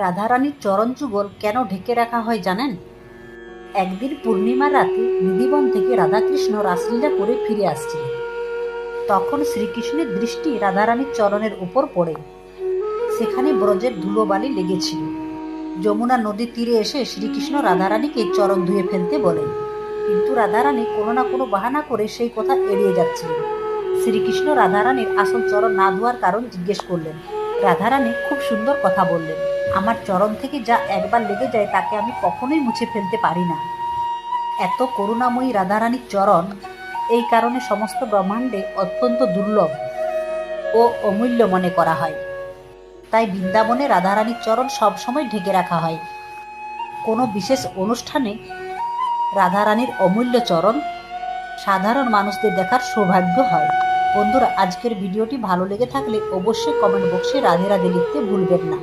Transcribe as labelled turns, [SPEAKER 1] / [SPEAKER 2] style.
[SPEAKER 1] রাধারানীর চরণ যুগল কেন ঢেকে রাখা হয় জানেন? একদিন পূর্ণিমার রাতে নিধিবন থেকে রাধাকৃষ্ণ রাসলীলা করে ফিরে আসছিলেন। তখন শ্রীকৃষ্ণের দৃষ্টি রাধারানীর চরণের উপর পড়ে। সেখানে ব্রজের ধুলোবালি লেগেছিল। যমুনা নদীর তীরে এসে শ্রীকৃষ্ণ রাধারানীকে চরণ ধুয়ে ফেলতে বলেন, কিন্তু রাধারানী কোনো না কোনো বাহানা করে সেই কথা এড়িয়ে যাচ্ছিলেন। শ্রীকৃষ্ণ রাধারানীর আসল চরণ না ধোয়ার কারণ জিজ্ঞেস করলেন। রাধারানী খুব সুন্দর কথা বললেন, আমার চরণ থেকে যা একবার লেগে যায় তাকে আমি কখনোই মুছে ফেলতে পারি না। এত করুণাময়ী রাধারানীর চরণ এই কারণে সমস্ত ব্রহ্মাণ্ডে অত্যন্ত দুর্লভ ও অমূল্য মনে করা হয়। তাই বৃন্দাবনে রাধারানীর চরণ সবসময় ঢেকে রাখা হয়। কোনো বিশেষ অনুষ্ঠানে রাধারানীর অমূল্য চরণ সাধারণ মানুষদের দেখার সৌভাগ্য হয়। বন্ধুরা, আজকের ভিডিওটি ভালো লেগে থাকলে অবশ্যই কমেন্ট বক্সে রাধে রাধে লিখতে ভুলবেন না।